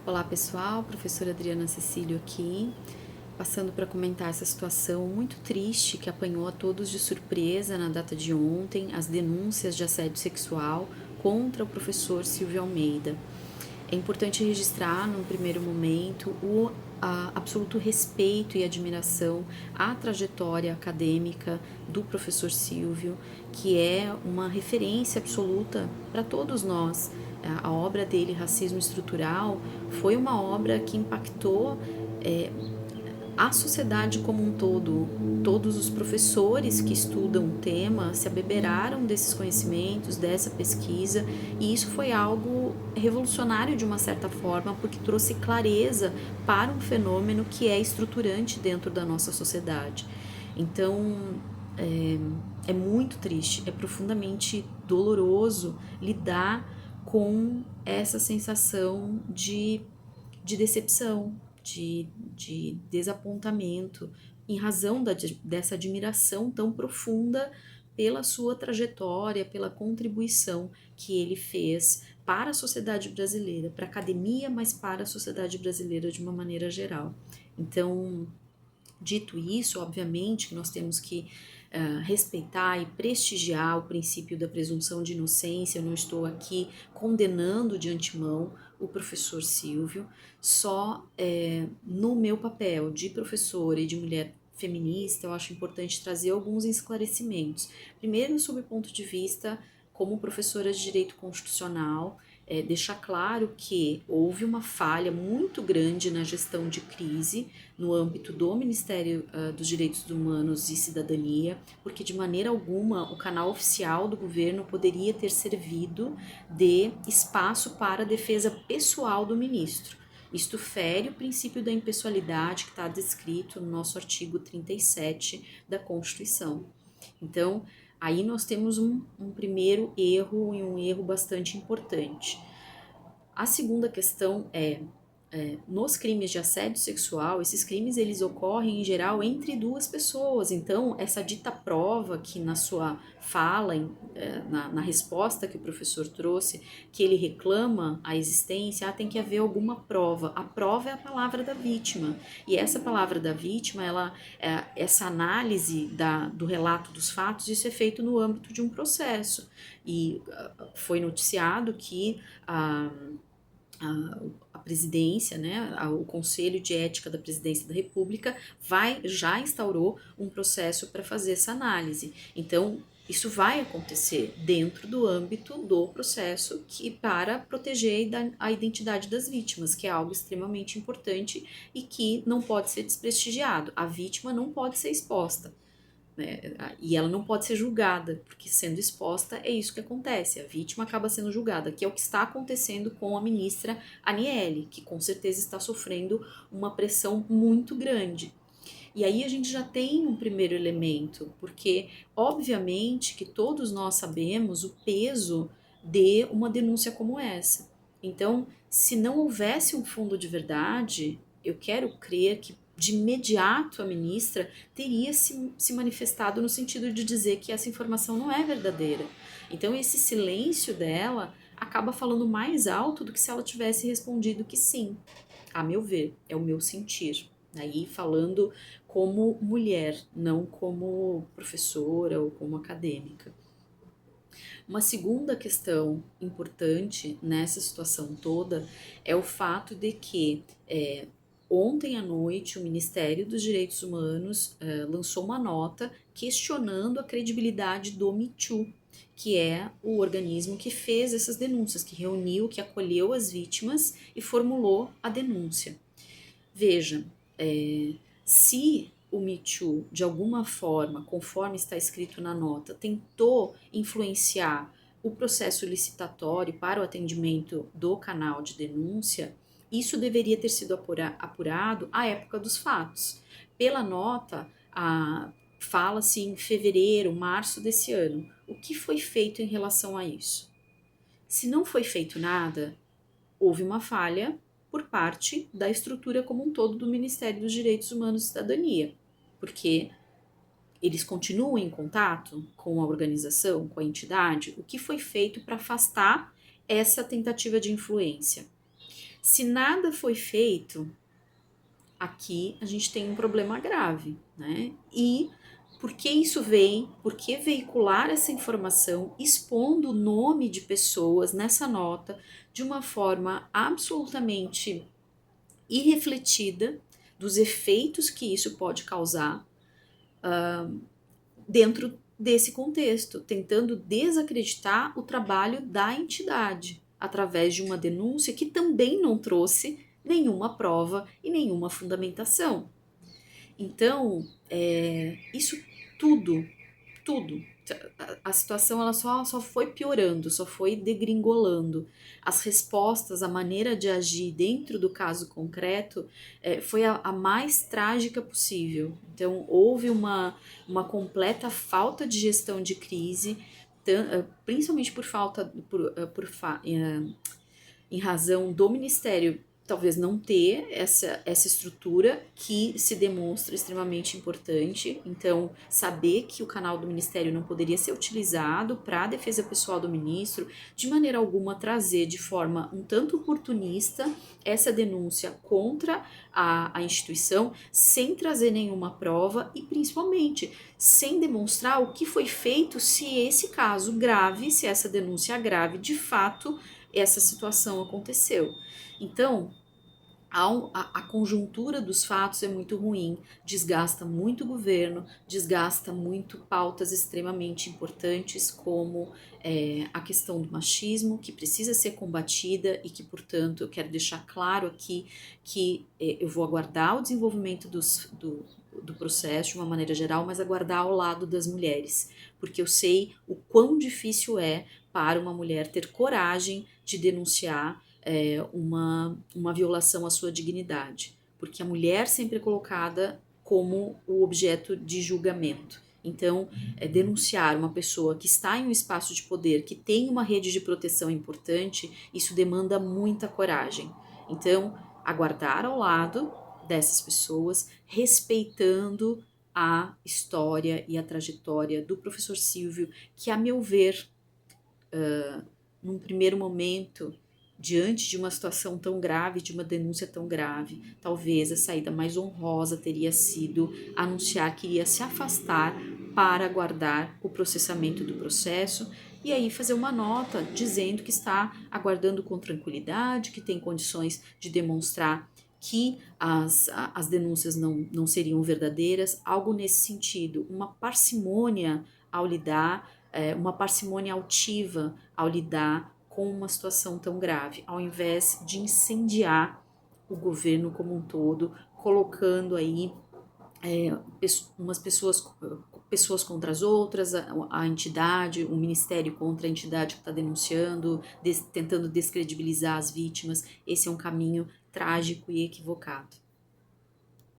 Olá pessoal, professora Adriana Cecílio aqui, passando para comentar essa situação muito triste que apanhou a todos de surpresa na data de ontem, as denúncias de assédio sexual contra o professor Silvio Almeida. É importante registrar, num primeiro momento, o absoluto respeito e admiração à trajetória acadêmica do professor Silvio, que é uma referência absoluta para todos nós. A obra dele, Racismo Estrutural, foi uma obra que impactou a sociedade como um todo. Todos os professores que estudam o tema se abeberaram desses conhecimentos, dessa pesquisa, e isso foi algo revolucionário de uma certa forma, porque trouxe clareza para um fenômeno que é estruturante dentro da nossa sociedade. Então, é muito triste, é profundamente doloroso lidar com essa sensação de decepção, de desapontamento, em razão dessa admiração tão profunda pela sua trajetória, pela contribuição que ele fez para a sociedade brasileira, para a academia, mas para a sociedade brasileira de uma maneira geral. Então, dito isso, obviamente que nós temos que respeitar e prestigiar o princípio da presunção de inocência. Eu não estou aqui condenando de antemão o professor Silvio, só no meu papel de professora e de mulher feminista, eu acho importante trazer alguns esclarecimentos. Primeiro, sob o ponto de vista como professora de direito constitucional, deixar claro que houve uma falha muito grande na gestão de crise no âmbito do Ministério dos Direitos Humanos e Cidadania, porque de maneira alguma o canal oficial do governo poderia ter servido de espaço para a defesa pessoal do ministro. Isto fere o princípio da impessoalidade que está descrito no nosso artigo 37 da Constituição. Então, aí nós temos um primeiro erro e um erro bastante importante. A segunda questão nos crimes de assédio sexual, esses crimes eles ocorrem em geral entre duas pessoas. Então, essa dita prova que na sua fala, na resposta que o professor trouxe, que ele reclama a existência, tem que haver alguma prova. A prova é a palavra da vítima. E essa palavra da vítima, essa análise do relato dos fatos, isso é feito no âmbito de um processo. E foi noticiado que a presidência, né, o Conselho de Ética da Presidência da República já instaurou um processo para fazer essa análise. Então, isso vai acontecer dentro do âmbito do processo para proteger a identidade das vítimas, que é algo extremamente importante e que não pode ser desprestigiado. A vítima não pode ser exposta. Né? E ela não pode ser julgada, porque sendo exposta é isso que acontece, a vítima acaba sendo julgada, que é o que está acontecendo com a ministra Aniele, que com certeza está sofrendo uma pressão muito grande. E aí a gente já tem um primeiro elemento, porque obviamente que todos nós sabemos o peso de uma denúncia como essa. Então, se não houvesse um fundo de verdade, eu quero crer que de imediato a ministra teria se manifestado no sentido de dizer que essa informação não é verdadeira. Então esse silêncio dela acaba falando mais alto do que se ela tivesse respondido que sim, a meu ver, é o meu sentir. Aí falando como mulher, não como professora ou como acadêmica. Uma segunda questão importante nessa situação toda é o fato de que ontem à noite o Ministério dos Direitos Humanos lançou uma nota questionando a credibilidade do Me Too, que é o organismo que fez essas denúncias, que reuniu, que acolheu as vítimas e formulou a denúncia. Veja, se o Me Too, de alguma forma, conforme está escrito na nota, tentou influenciar o processo licitatório para o atendimento do canal de denúncia, isso deveria ter sido apurado à época dos fatos. Pela nota, fala-se em fevereiro, março desse ano. O que foi feito em relação a isso? Se não foi feito nada, houve uma falha por parte da estrutura como um todo do Ministério dos Direitos Humanos e Cidadania, porque eles continuam em contato com a organização, com a entidade. O que foi feito para afastar essa tentativa de influência? Se nada foi feito, aqui a gente tem um problema grave, né? E por que isso vem? Por que veicular essa informação expondo o nome de pessoas nessa nota de uma forma absolutamente irrefletida dos efeitos que isso pode causar dentro desse contexto, tentando desacreditar o trabalho da entidade através de uma denúncia que também não trouxe nenhuma prova e nenhuma fundamentação. Então, isso tudo, tudo, a situação ela só foi piorando, só foi degringolando. As respostas, a maneira de agir dentro do caso concreto foi a mais trágica possível. Então, houve uma completa falta de gestão de crise, principalmente por falta, em razão do Ministério talvez não ter essa estrutura que se demonstra extremamente importante. Então, saber que o canal do Ministério não poderia ser utilizado para a defesa pessoal do ministro, de maneira alguma trazer de forma um tanto oportunista essa denúncia contra a instituição, sem trazer nenhuma prova e, principalmente, sem demonstrar o que foi feito se esse caso grave, se essa denúncia grave, de fato, essa situação aconteceu. Então, a conjuntura dos fatos é muito ruim, desgasta muito o governo, desgasta muito pautas extremamente importantes, como a questão do machismo, que precisa ser combatida e que, portanto, eu quero deixar claro aqui que eu vou aguardar o desenvolvimento do processo de uma maneira geral, mas aguardar ao lado das mulheres, porque eu sei o quão difícil é para uma mulher ter coragem de denunciar uma violação à sua dignidade, porque a mulher sempre é colocada como o objeto de julgamento. Então, denunciar uma pessoa que está em um espaço de poder, que tem uma rede de proteção importante, isso demanda muita coragem. Então, aguardar ao lado dessas pessoas, respeitando a história e a trajetória do professor Silvio, que, a meu ver, num primeiro momento, diante de uma situação tão grave, de uma denúncia tão grave, talvez a saída mais honrosa teria sido anunciar que iria se afastar para aguardar o processamento do processo e aí fazer uma nota dizendo que está aguardando com tranquilidade, que tem condições de demonstrar que as denúncias não seriam verdadeiras, algo nesse sentido, uma parcimônia ao lidar, uma parcimônia altiva ao lidar com uma situação tão grave, ao invés de incendiar o governo como um todo, colocando aí umas pessoas contra as outras, a entidade, o ministério contra a entidade que está denunciando, tentando descredibilizar as vítimas. Esse é um caminho trágico e equivocado.